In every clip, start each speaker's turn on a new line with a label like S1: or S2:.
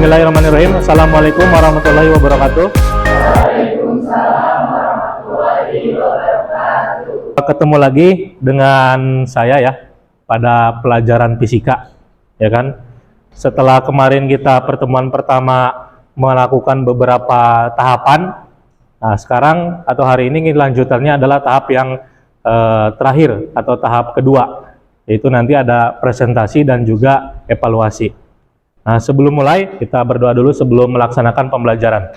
S1: Bismillahirrahmanirrahim. Assalamualaikum warahmatullahi wabarakatuh.
S2: Waalaikumsalam warahmatullahi wabarakatuh.
S1: Ketemu lagi dengan saya ya pada pelajaran fisika, ya kan? Setelah kemarin kita pertemuan pertama melakukan beberapa tahapan, nah sekarang atau hari ini lanjutannya adalah tahap yang terakhir atau tahap kedua, yaitu nanti ada presentasi dan juga evaluasi. Nah, sebelum mulai, kita berdoa dulu sebelum melaksanakan pembelajaran.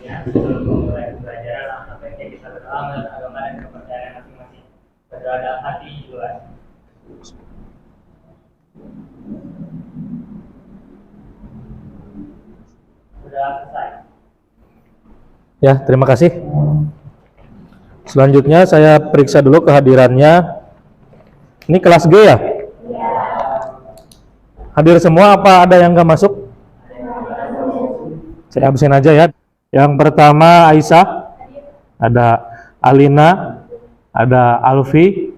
S2: Ya, sebelum memulai pembelajaran, sebaiknya kita berdoa menurut agama dan kepercayaan masing-masing. Berdoa dalam hati juga. Sudah selesai.
S1: Ya, terima kasih. Selanjutnya saya periksa dulu kehadirannya. Ini kelas G ya? Hadir semua apa ada yang nggak masuk? Saya absen aja ya. Yang pertama Aisyah, ada Alina, ada Alfi,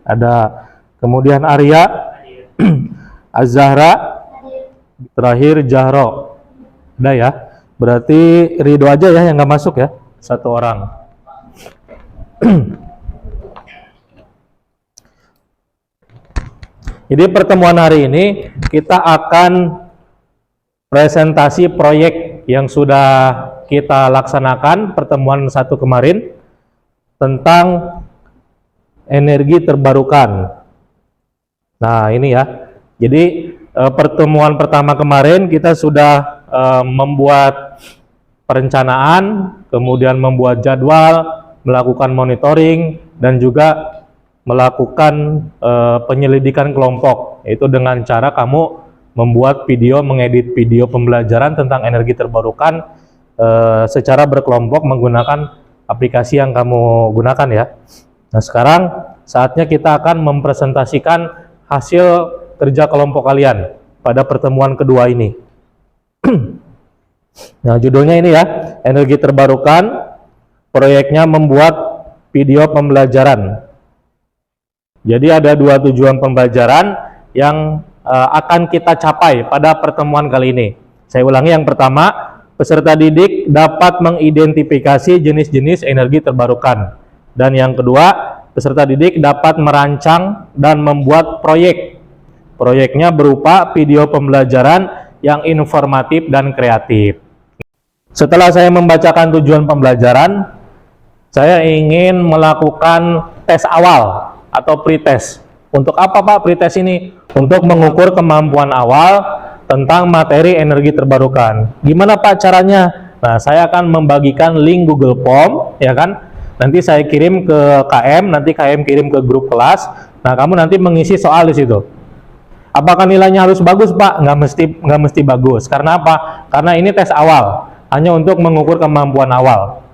S1: ada kemudian Arya, Az-Zahra, terakhir Jahro. Udah ya. Berarti Ridho aja ya yang nggak masuk ya, satu orang. Jadi pertemuan hari ini kita akan presentasi proyek yang sudah kita laksanakan pertemuan satu kemarin tentang energi terbarukan. Nah ini ya, jadi pertemuan pertama kemarin kita sudah membuat perencanaan, kemudian membuat jadwal, melakukan monitoring, dan juga melakukan penyelidikan kelompok, yaitu dengan cara kamu membuat video, mengedit video pembelajaran tentang energi terbarukan secara berkelompok menggunakan aplikasi yang kamu gunakan ya. Nah sekarang saatnya kita akan mempresentasikan hasil kerja kelompok kalian pada pertemuan kedua ini. Nah judulnya ini ya, energi terbarukan, proyeknya membuat video pembelajaran. Jadi ada dua tujuan pembelajaran yang akan kita capai pada pertemuan kali ini. Saya ulangi, yang pertama, peserta didik dapat mengidentifikasi jenis-jenis energi terbarukan. Dan yang kedua, peserta didik dapat merancang dan membuat proyek. Proyeknya berupa video pembelajaran yang informatif dan kreatif. Setelah saya membacakan tujuan pembelajaran, saya ingin melakukan tes awal atau pretest. Untuk apa Pak pretest ini? Untuk mengukur kemampuan awal tentang materi energi terbarukan. Gimana Pak caranya? Nah, saya akan membagikan link Google Form, ya kan? Nanti saya kirim ke KM, nanti KM kirim ke grup kelas. Nah, kamu nanti mengisi soal di situ. Apakah nilainya harus bagus Pak? Nggak mesti bagus. Karena apa? Karena ini tes awal, hanya untuk mengukur kemampuan awal.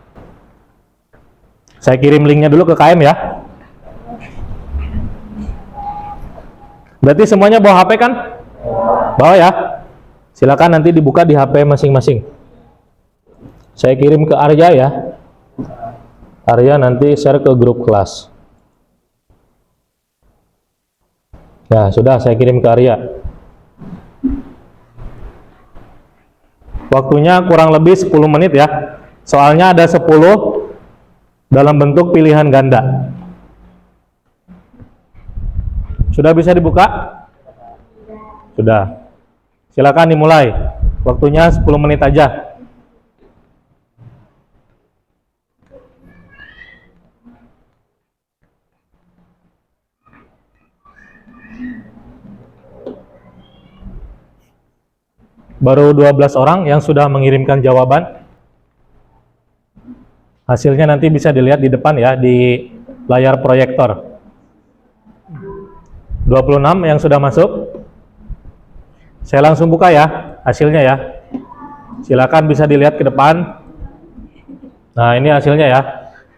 S1: Saya kirim linknya dulu ke KM ya. Berarti semuanya bawa HP kan? Bawa ya. Silakan nanti dibuka di HP masing-masing. Saya kirim ke Arya ya. Arya nanti share ke grup kelas. Ya, sudah saya kirim ke Arya. Waktunya kurang lebih 10 menit ya. Soalnya ada 10 dalam bentuk pilihan ganda. Sudah bisa dibuka? Sudah. Silakan dimulai. Waktunya 10 menit aja. Baru 12 orang yang sudah mengirimkan jawaban. Hasilnya nanti bisa dilihat di depan ya, di layar proyektor. 26 yang sudah masuk. Saya langsung buka ya hasilnya ya. Silakan bisa dilihat ke depan. Nah, ini hasilnya ya.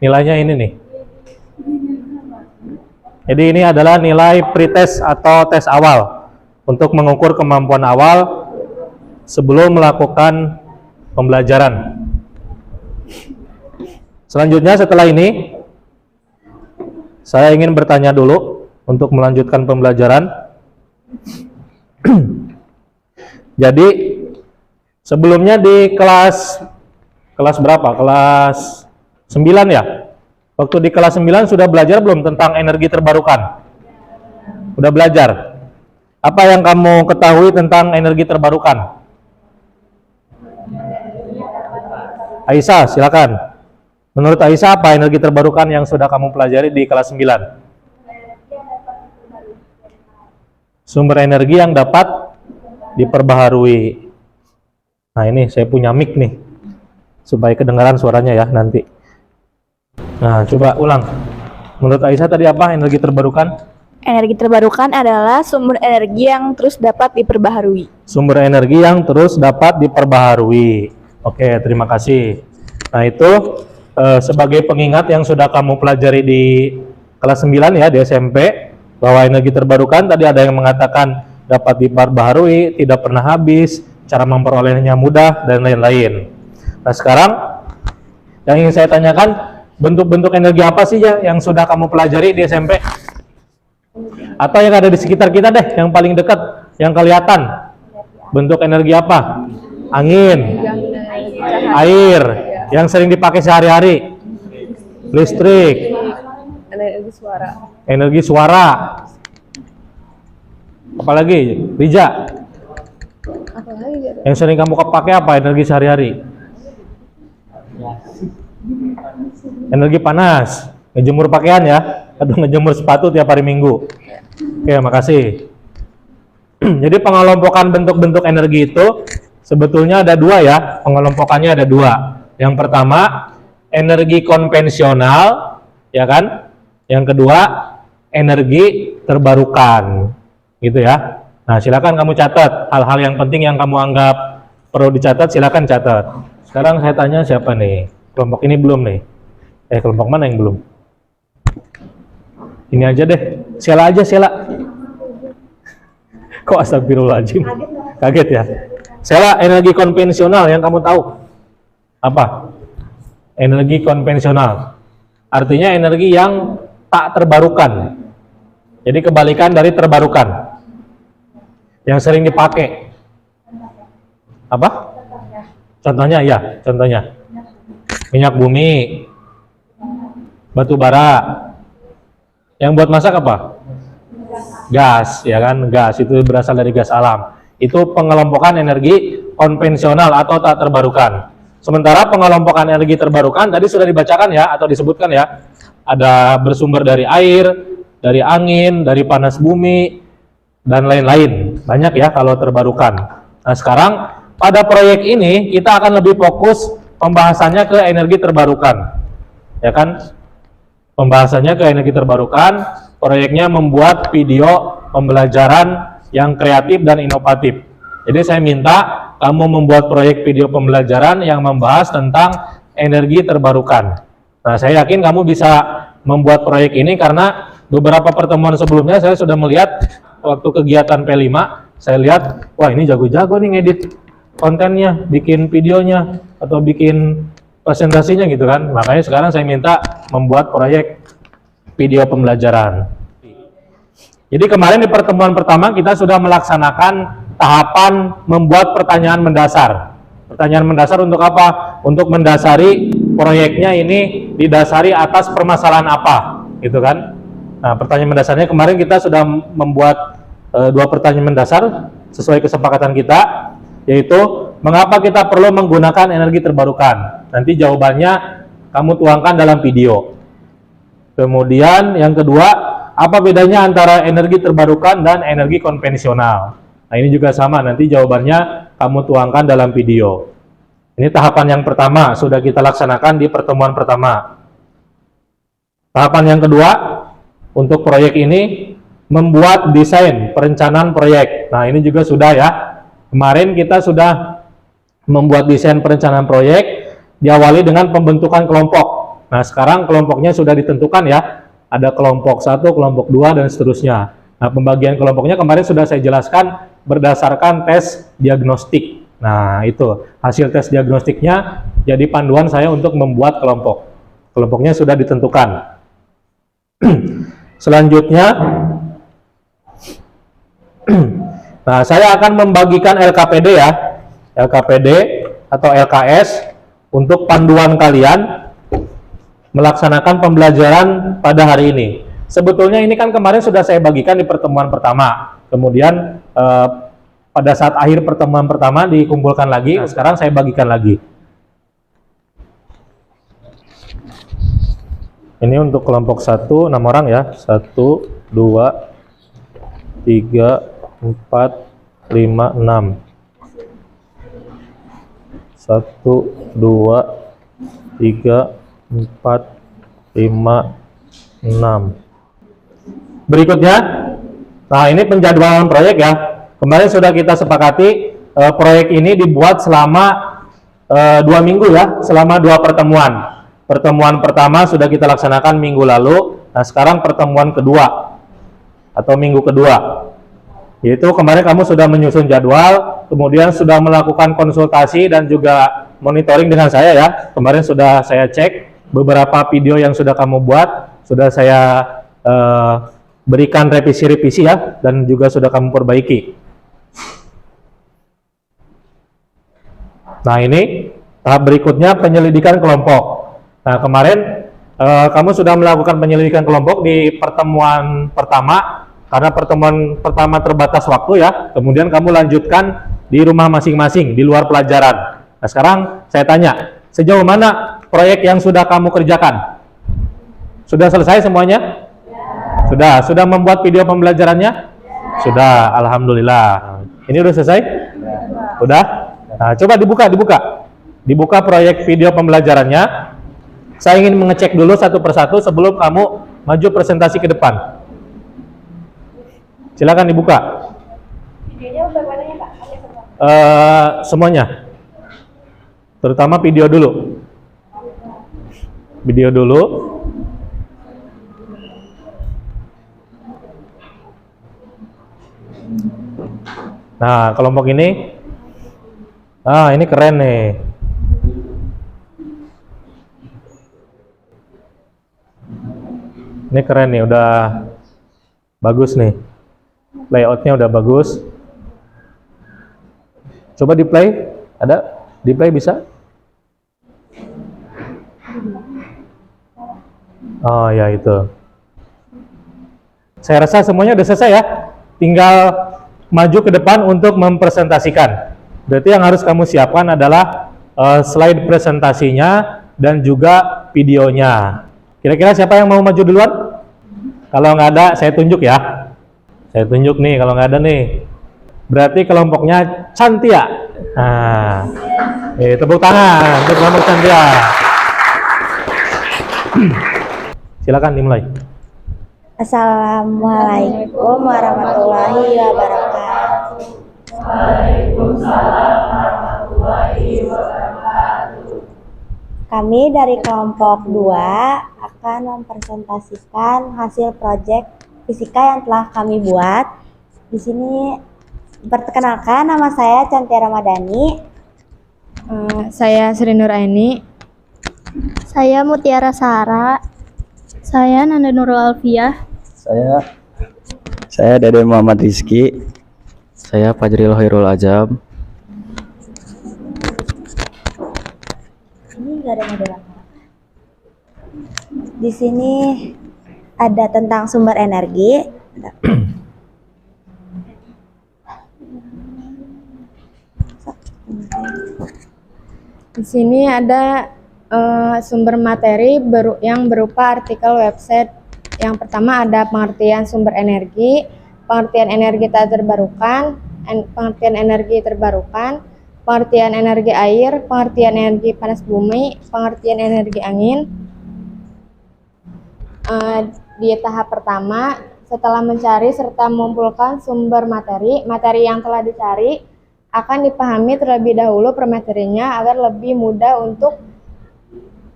S1: Nilainya ini nih. Jadi ini adalah nilai pretest atau tes awal untuk mengukur kemampuan awal sebelum melakukan pembelajaran. Selanjutnya setelah ini saya ingin bertanya dulu untuk melanjutkan pembelajaran. Jadi sebelumnya di kelas berapa? Kelas 9 ya? Waktu di kelas 9 sudah belajar belum tentang energi terbarukan? Udah belajar? Apa yang kamu ketahui tentang energi terbarukan? Aisyah, silakan. Menurut Aisyah, apa energi terbarukan yang sudah kamu pelajari di kelas 9? Sumber energi yang dapat diperbaharui. Nah, ini saya punya mic nih, supaya kedengaran suaranya ya nanti. Nah, coba ulang. Menurut Aisyah tadi apa energi terbarukan?
S3: Energi terbarukan adalah sumber energi yang terus dapat diperbaharui.
S1: Sumber energi yang terus dapat diperbaharui. Oke, terima kasih. Nah, itu sebagai pengingat yang sudah kamu pelajari di kelas 9 ya, di SMP, bahwa energi terbarukan tadi ada yang mengatakan dapat diperbaharui, tidak pernah habis, cara memperolehnya mudah, dan lain-lain. Nah, sekarang yang ingin saya tanyakan, bentuk-bentuk energi apa sih ya yang sudah kamu pelajari di SMP? Atau yang ada di sekitar kita deh, yang paling dekat, yang kelihatan. Bentuk energi apa? Angin, air, yang sering dipakai sehari-hari, listrik, energi suara. Apalagi, Rija? Yang sering kamu pakai apa energi sehari-hari? Energi panas, ngejemur pakaian ya, atau ngejemur sepatu tiap hari Minggu. Oke, makasih. Jadi pengelompokan bentuk-bentuk energi itu sebetulnya ada dua ya, pengelompokannya ada dua. Yang pertama, energi konvensional, ya kan? Yang kedua, energi terbarukan, gitu ya. Nah, silakan kamu catat hal-hal yang penting yang kamu anggap perlu dicatat, silakan catat. Sekarang saya tanya siapa nih? Kelompok ini belum nih. Kelompok mana yang belum? Ini aja deh. Sela aja, Sela. Kok astagfirullahaladzim? Kaget ya? Sela, energi konvensional yang kamu tahu. Apa? Energi konvensional. Artinya energi yang tak terbarukan. Jadi kebalikan dari terbarukan. Yang sering dipakai. Apa? Contohnya ya, contohnya. Minyak bumi, batu bara. Yang buat masak apa? Gas, ya kan? Gas itu berasal dari gas alam. Itu pengelompokan energi konvensional atau tak terbarukan. Sementara pengelompokan energi terbarukan tadi sudah dibacakan ya atau disebutkan ya. Ada bersumber dari air, dari angin, dari panas bumi, dan lain-lain. Banyak ya kalau terbarukan. Nah, sekarang pada proyek ini kita akan lebih fokus pembahasannya ke energi terbarukan. Ya kan? Pembahasannya ke energi terbarukan, proyeknya membuat video pembelajaran yang kreatif dan inovatif. Jadi saya minta kamu membuat proyek video pembelajaran yang membahas tentang energi terbarukan. Nah, saya yakin kamu bisa membuat proyek ini karena beberapa pertemuan sebelumnya saya sudah melihat waktu kegiatan P5, saya lihat, wah ini jago-jago nih ngedit kontennya, bikin videonya, atau bikin presentasinya gitu kan. Makanya sekarang saya minta membuat proyek video pembelajaran. Jadi kemarin di pertemuan pertama kita sudah melaksanakan tahapan membuat pertanyaan mendasar. Pertanyaan mendasar untuk apa? Untuk mendasari proyeknya ini didasari atas permasalahan apa, gitu kan? Nah, pertanyaan mendasarnya kemarin kita sudah membuat dua pertanyaan mendasar sesuai kesepakatan kita, yaitu mengapa kita perlu menggunakan energi terbarukan. Nanti jawabannya kamu tuangkan dalam video. Kemudian yang kedua, apa bedanya antara energi terbarukan dan energi konvensional? Nah, ini juga sama, nanti jawabannya kamu tuangkan dalam video. Ini tahapan yang pertama, sudah kita laksanakan di pertemuan pertama. Tahapan yang kedua, untuk proyek ini, membuat desain perencanaan proyek. Nah, ini juga sudah ya. Kemarin kita sudah membuat desain perencanaan proyek, diawali dengan pembentukan kelompok. Nah, sekarang kelompoknya sudah ditentukan ya. Ada kelompok 1, kelompok 2, dan seterusnya. Nah, pembagian kelompoknya kemarin sudah saya jelaskan berdasarkan tes diagnostik. Nah, itu hasil tes diagnostiknya jadi panduan saya untuk membuat kelompok. Kelompoknya sudah ditentukan. Selanjutnya, Nah, saya akan membagikan LKPD ya, LKPD atau LKS untuk panduan kalian melaksanakan pembelajaran pada hari ini. Sebetulnya ini kan kemarin sudah saya bagikan di pertemuan pertama, kemudian pada saat akhir pertemuan pertama dikumpulkan lagi, sekarang saya bagikan lagi. Ini untuk kelompok 1, 6 orang ya, 1, 2, 3, 4, 5, 6. 1, 2, 3, 4, 5, 6. Berikutnya, nah ini penjadwalan proyek ya. Kemarin sudah kita sepakati proyek ini dibuat selama 2 minggu ya, selama 2 pertemuan. Pertemuan pertama sudah kita laksanakan minggu lalu. Nah sekarang pertemuan kedua atau minggu kedua, yaitu kemarin kamu sudah menyusun jadwal, kemudian sudah melakukan konsultasi dan juga monitoring dengan saya ya. Kemarin sudah saya cek beberapa video yang sudah kamu buat, sudah saya berikan revisi-revisi ya, dan juga sudah kamu perbaiki. Nah ini tahap berikutnya penyelidikan kelompok. Nah kemarin kamu sudah melakukan penyelidikan kelompok di pertemuan pertama, karena pertemuan pertama terbatas waktu ya, kemudian kamu lanjutkan di rumah masing-masing, di luar pelajaran. Nah sekarang saya tanya, sejauh mana proyek yang sudah kamu kerjakan? Sudah selesai semuanya? Ya. Sudah membuat video pembelajarannya? Ya. Sudah, Alhamdulillah. Ini udah selesai? Ya. Udah? Nah coba dibuka proyek video pembelajarannya. Saya ingin mengecek dulu satu persatu sebelum kamu maju presentasi ke depan. Silakan dibuka.
S3: Videonya bagaimana Pak?
S1: Semuanya. Terutama video dulu. Video dulu. Nah, kelompok ini. Ini keren nih. Ini keren nih, udah bagus nih. Layoutnya udah bagus. Coba di play, ada? Di play bisa? Oh ya itu. Saya rasa semuanya udah selesai ya. Tinggal maju ke depan untuk mempresentasikan. Berarti yang harus kamu siapkan adalah slide presentasinya dan juga videonya. Kira-kira siapa yang mau maju duluan? Kalau nggak ada, saya tunjuk ya. Saya tunjuk nih, kalau nggak ada nih. Berarti kelompoknya Cantia. Nah, tepuk tangan untuk kelompok Cantia. Silakan dimulai.
S3: Assalamualaikum warahmatullahi wabarakatuh.
S4: Waalaikumsalam warahmatullahi wabarakatuh.
S3: Kami dari kelompok 2 akan mempresentasikan hasil proyek fisika yang telah kami buat. Di sini perkenalkan, nama saya Cantia Ramadhani.
S4: Saya Sri Nur Aini.
S5: Saya Mutiara Sara. Saya Nanda Nurul Alfiah.
S6: Saya Dede Muhammad Rizky. Saya Fajril Hoirul Ajab.
S3: Ini enggak ada model apa. Di sini ada tentang sumber energi.
S4: Di sini ada sumber materi yang berupa artikel website. Yang pertama ada pengertian sumber energi, pengertian energi tak terbarukan, pengertian energi terbarukan, pengertian energi air, pengertian energi panas bumi, pengertian energi angin. Di tahap pertama, setelah mencari serta mengumpulkan sumber materi yang telah dicari akan dipahami terlebih dahulu per materinya agar lebih mudah untuk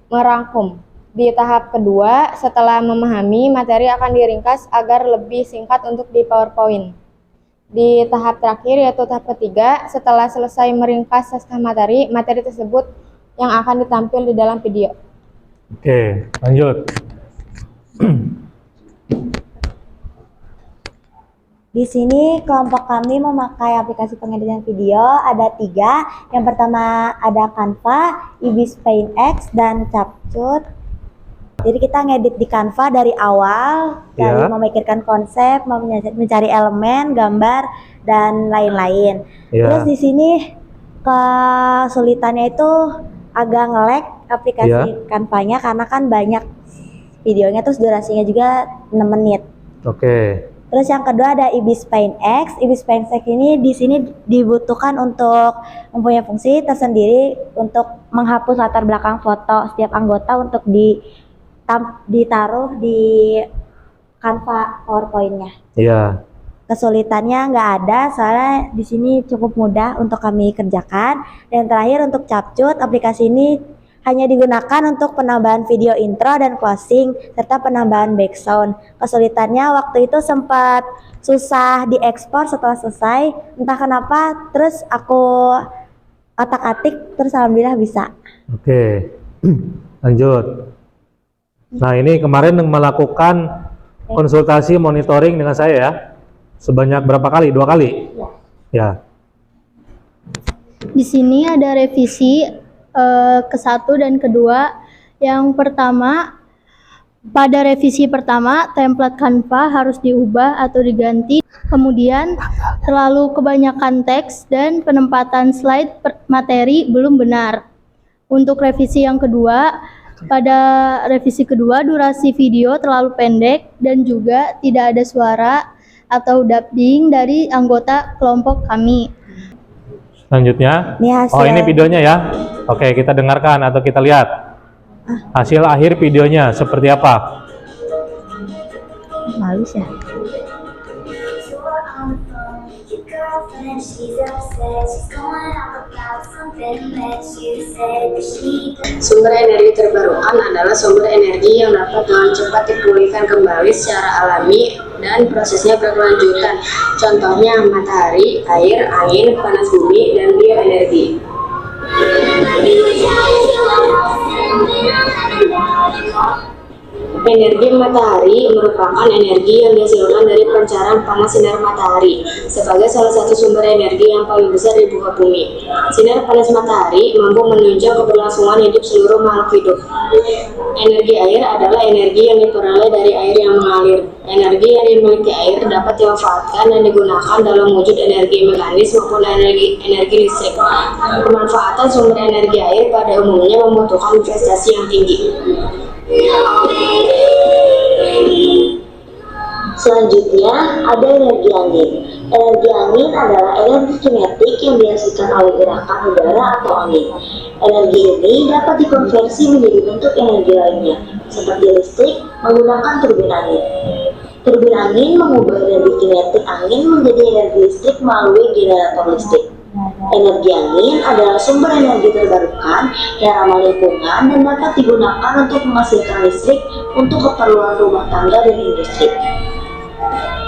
S4: merangkum. Di tahap kedua, setelah memahami, materi akan diringkas agar lebih singkat untuk di PowerPoint. Di tahap terakhir, yaitu tahap ketiga, setelah selesai meringkas naskah materi tersebut yang akan ditampil di dalam video.
S1: Oke, lanjut.
S3: Di sini kelompok kami memakai aplikasi pengeditan video ada 3. Yang pertama ada Canva, Ibis Paint X, dan Capcut. Jadi kita ngedit di Canva dari awal, dari memikirkan konsep, mencari elemen, gambar, dan lain-lain. Terus di sini kesulitannya itu agak nge-lag aplikasi Canva-nya karena kan banyak videonya, terus durasinya juga 6 menit. Terus yang kedua ada Ibis Paint X. Ibis Paint X ini di sini dibutuhkan untuk mempunyai fungsi tersendiri untuk menghapus latar belakang foto setiap anggota untuk ditaruh di Canva PowerPoint-nya. Kesulitannya nggak ada, soalnya di sini cukup mudah untuk kami kerjakan. Dan terakhir untuk Capcut, aplikasi ini hanya digunakan untuk penambahan video intro dan closing serta penambahan background. Kesulitannya waktu itu sempat susah diekspor setelah selesai, entah kenapa, terus aku otak-atik, terus alhamdulillah bisa.
S1: Lanjut. Nah, ini kemarin melakukan konsultasi monitoring dengan saya ya. Sebanyak berapa kali? 2 kali? Ya.
S5: Di sini ada revisi ke-1 dan kedua. Yang pertama, pada revisi pertama, template Canva harus diubah atau diganti. Kemudian, terlalu kebanyakan teks dan penempatan slide materi belum benar. Untuk revisi yang kedua, pada revisi kedua, durasi video terlalu pendek dan juga tidak ada suara atau dubbing dari anggota kelompok kami.
S1: Selanjutnya,
S3: ini
S1: ini videonya ya. Oke, kita dengarkan atau kita lihat hasil akhir videonya seperti apa.
S3: Malus ya.
S7: Sumber energi terbarukan adalah sumber energi yang dapat dengan cepat dipulihkan kembali secara alami dan prosesnya berkelanjutan. Contohnya matahari, air, angin, panas bumi, dan bioenergi. Energi matahari merupakan energi yang dihasilkan dari pancaran panas sinar matahari sebagai salah satu sumber energi yang paling besar di muka bumi. Sinar panas matahari mampu menunjang keberlangsungan hidup seluruh makhluk hidup. Energi air adalah energi yang diperoleh dari air yang mengalir. Energi yang dimiliki air dapat dimanfaatkan dan digunakan dalam wujud energi mekanis maupun energi listrik. Pemanfaatan sumber energi air pada umumnya membutuhkan investasi yang tinggi. Selanjutnya ada energi angin. Energi angin adalah energi kinetik yang dihasilkan oleh gerakan udara atau angin. Energi ini dapat dikonversi menjadi bentuk energi lainnya, seperti listrik menggunakan turbin angin. Turbin angin mengubah energi kinetik angin menjadi energi listrik melalui generator listrik. Energi angin adalah sumber energi terbarukan yang ramah lingkungan dan dapat digunakan untuk menghasilkan listrik untuk keperluan rumah tangga dan industri.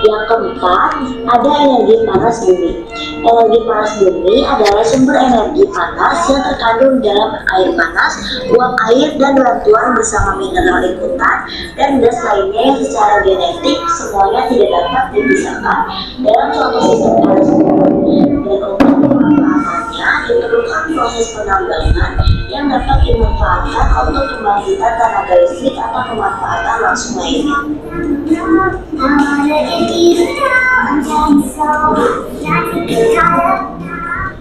S7: Yang keempat, ada energi panas bumi. Energi panas bumi adalah sumber energi panas yang terkandung dalam air panas, uap air, dan bantuan bersama mineral ikutan dan gas lainnya yang secara genetik semuanya tidak dapat dipisahkan dalam suatu sistem panas bumi. Dan untuk pemanfaatannya diperlukan proses penambangan yang dapat dimanfaatkan untuk pembangkitan tenaga listrik atau pemanfaatan langsung lainnya.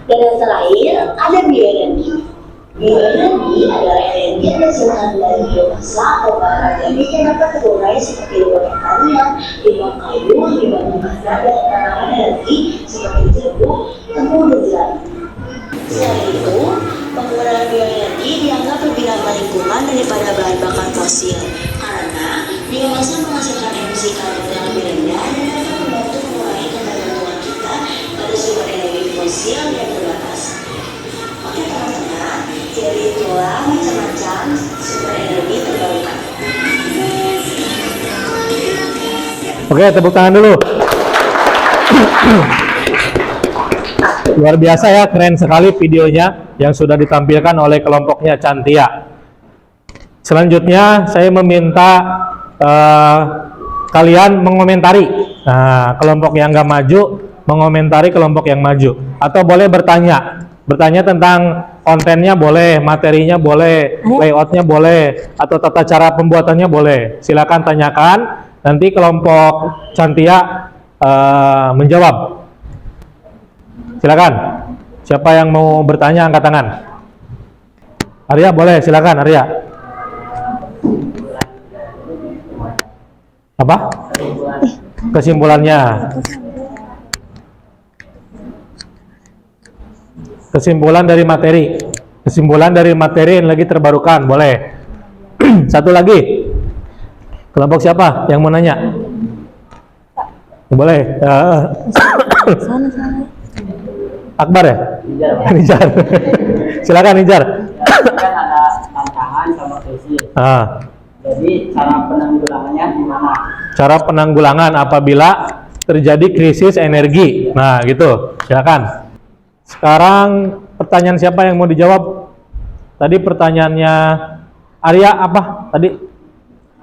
S7: Dan yang terakhir ada bioenergi. Bioenergi adalah energi yang dihasilkan dari biomasa atau bahan organik yang dapat terurai seperti limbah pertanian, limbah kayu, limbah membakar, dan tanaman energi seperti jeruk, tepung, dan jelantah. Selain itu, penggunaan bioenergi dianggap lebih ramah lingkungan daripada bahan bakar fosil karena biomasa menghasilkan emisi karbon yang lebih rendah dan dapat membantu mengurangi ketergantungan kita pada sumber energi fosil yang terbatas. Oke teman-teman, jadi itulah macam-macam sumber energi terbarukan.
S1: Oke, tepuk tangan dulu. Luar biasa ya, keren sekali videonya yang sudah ditampilkan oleh kelompoknya Cantia. Selanjutnya saya meminta kalian mengomentari. Nah, kelompok yang nggak maju mengomentari kelompok yang maju, atau boleh bertanya tentang kontennya boleh, materinya boleh, layoutnya boleh, atau tata cara pembuatannya boleh. Silakan tanyakan, nanti kelompok Cantia menjawab. Silakan. Siapa yang mau bertanya angkat tangan. Arya boleh, silakan Arya. Apa? Kesimpulannya. Kesimpulan dari materi. Kesimpulan dari materi energi terbarukan, boleh. Satu lagi. Kelompok siapa yang mau nanya? Boleh. Akbar ya? Nijar. Silakan Nijar.
S8: Kan ada tantangan sama krisis. Jadi cara penanggulangannya gimana?
S1: Cara penanggulangan apabila terjadi krisis energi. Nah, gitu. Silakan. Sekarang pertanyaan siapa yang mau dijawab? Tadi pertanyaannya Arya apa? Tadi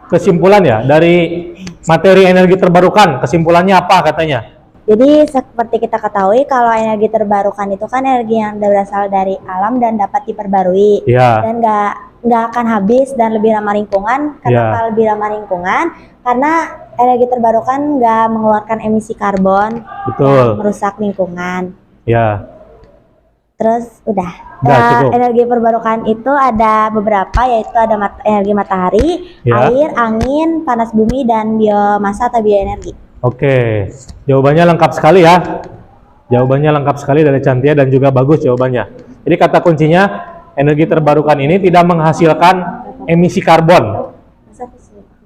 S1: kesimpulan ya dari materi energi terbarukan. Kesimpulannya apa katanya?
S3: Jadi seperti kita ketahui kalau energi terbarukan itu kan energi yang berasal dari alam dan dapat diperbarui.
S1: Iya.
S3: Dan nggak akan habis dan lebih ramah lingkungan. Kenapa lebih ramah lingkungan? Karena energi terbarukan nggak mengeluarkan emisi karbon.
S1: Betul.
S3: Yang merusak lingkungan.
S1: Ya.
S3: Terus udah.
S1: Cukup.
S3: Energi terbarukan itu ada beberapa, yaitu ada energi matahari,
S1: Ya.
S3: air, angin, panas bumi, dan biomasa atau bioenergi.
S1: Oke, jawabannya lengkap sekali ya. Jawabannya lengkap sekali dari Cantia dan juga bagus jawabannya. Jadi kata kuncinya, energi terbarukan ini tidak menghasilkan emisi karbon.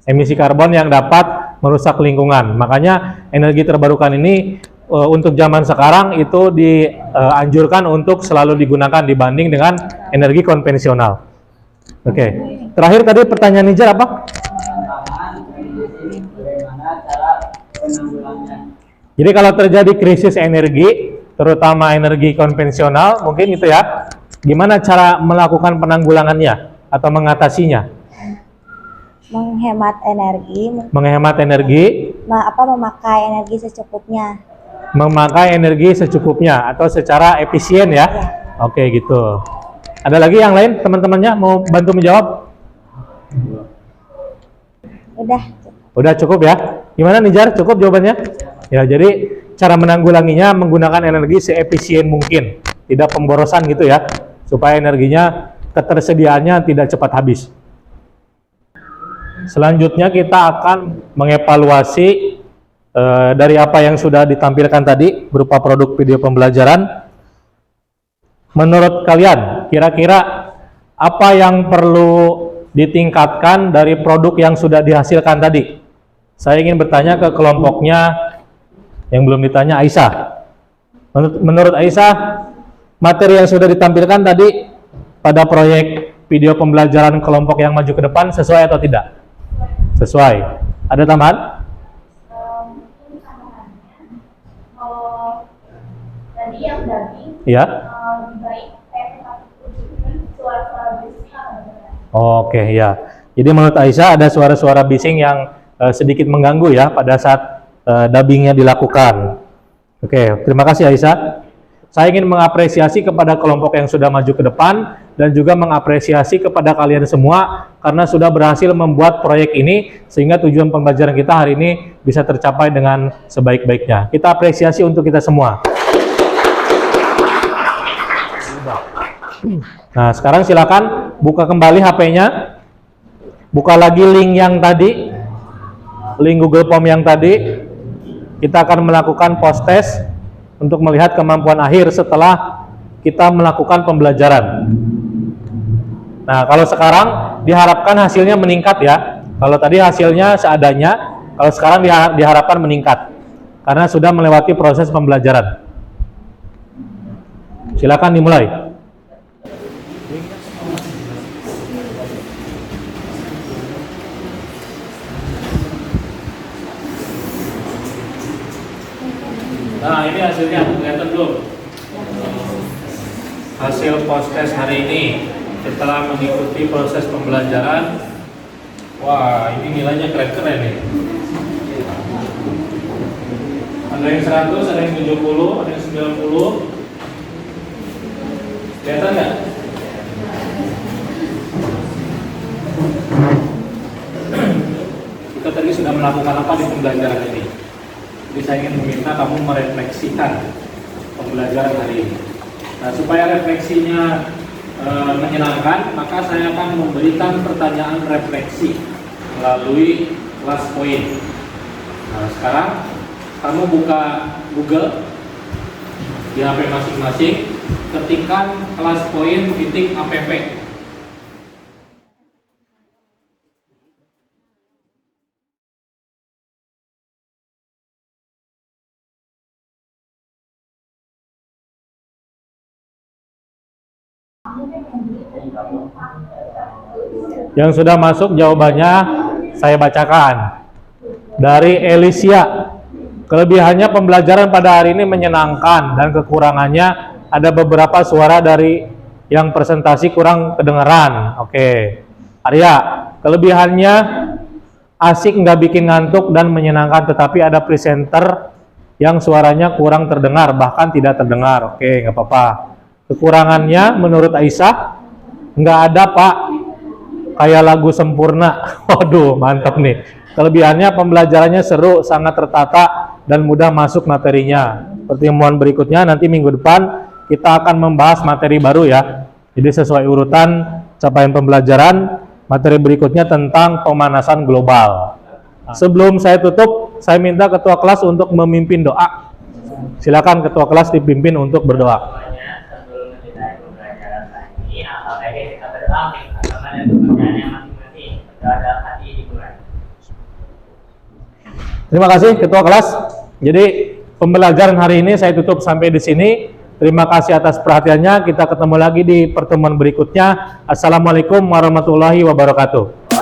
S1: Emisi karbon yang dapat merusak lingkungan. Makanya energi terbarukan ini untuk zaman sekarang itu dianjurkan untuk selalu digunakan dibanding dengan energi konvensional. Oke. Terakhir tadi pertanyaan Nijar apa?
S8: Bagaimana cara penanggulangannya?
S1: Jadi kalau terjadi krisis energi, terutama energi konvensional, mungkin itu ya, gimana cara melakukan penanggulangannya atau mengatasinya?
S3: Menghemat energi,
S1: Menghemat energi,
S3: memakai energi secukupnya.
S1: memakai energi secukupnya atau secara efisien ya. Oke gitu. Ada lagi yang lain teman-temannya mau bantu menjawab? Udah cukup ya. Gimana Nijar? Cukup jawabannya? Ya, jadi cara menanggulanginya menggunakan energi seefisien mungkin, tidak pemborosan gitu ya, supaya energinya ketersediaannya tidak cepat habis. Selanjutnya kita akan mengevaluasi dari apa yang sudah ditampilkan tadi berupa produk video pembelajaran. Menurut kalian, kira-kira apa yang perlu ditingkatkan dari produk yang sudah dihasilkan tadi? Saya ingin bertanya ke kelompoknya yang belum ditanya, Aisyah. Menurut Aisyah, materi yang sudah ditampilkan tadi pada proyek video pembelajaran kelompok yang maju ke depan sesuai atau tidak? Sesuai. Ada tambahan?
S5: Tadi yang daging
S1: Iya.
S5: lebih baik suara-suara bising atau beneran?
S1: Oke, ya. Jadi menurut Aisyah ada suara-suara bising yang sedikit mengganggu ya pada saat dubbingnya dilakukan. Oke, terima kasih Aisyah. Saya ingin mengapresiasi kepada kelompok yang sudah maju ke depan dan juga mengapresiasi kepada kalian semua karena sudah berhasil membuat proyek ini sehingga tujuan pembelajaran kita hari ini bisa tercapai dengan sebaik-baiknya. Kita apresiasi untuk kita semua. Nah, sekarang silakan buka kembali HP-nya. Buka lagi link yang tadi. Link Google Form yang tadi. Kita akan melakukan post test untuk melihat kemampuan akhir setelah kita melakukan pembelajaran. Nah, kalau sekarang diharapkan hasilnya meningkat ya. Kalau tadi hasilnya seadanya, kalau sekarang diharapkan meningkat karena sudah melewati proses pembelajaran. Silakan dimulai. Nah, ini hasilnya, kelihatan belum? Hasil post test hari ini setelah mengikuti proses pembelajaran. Wah, ini nilainya keren-keren nih. Ada yang 100, ada yang 70, ada yang 90. Kelihatan nggak? Kita tadi sudah melakukan apa di pembelajaran ini? Jadi saya ingin meminta kamu merefleksikan pembelajaran hari ini. Nah, supaya refleksinya menyenangkan, maka saya akan memberikan pertanyaan refleksi melalui kelas poin. Nah, sekarang kamu buka Google di HP masing-masing, ketikkan kelas poin titik app. Yang sudah masuk jawabannya saya bacakan. Dari Elisia, kelebihannya pembelajaran pada hari ini menyenangkan dan kekurangannya ada beberapa suara dari yang presentasi kurang kedengeran. Oke. Arya, kelebihannya asik, nggak bikin ngantuk dan menyenangkan, tetapi ada presenter yang suaranya kurang terdengar, bahkan tidak terdengar. Oke, nggak apa-apa. Kekurangannya menurut Aisyah, nggak ada Pak, kayak lagu sempurna. Waduh, mantap nih. Kelebihannya pembelajarannya seru, sangat tertata dan mudah masuk materinya. Pertemuan berikutnya nanti minggu depan kita akan membahas materi baru ya. Jadi sesuai urutan capaian pembelajaran, materi berikutnya tentang pemanasan global. Sebelum saya tutup, saya minta ketua kelas untuk memimpin doa. Silakan ketua kelas dipimpin untuk berdoa.
S2: Sebelum kita pembelajaran ini, apa baiknya kita berdoa agama dan kepercayaannya masing-masing. Berdoa hati dimulai.
S1: Terima kasih ketua kelas. Jadi pembelajaran hari ini saya tutup sampai di sini. Terima kasih atas perhatiannya. Kita ketemu lagi di pertemuan berikutnya. Assalamualaikum warahmatullahi wabarakatuh.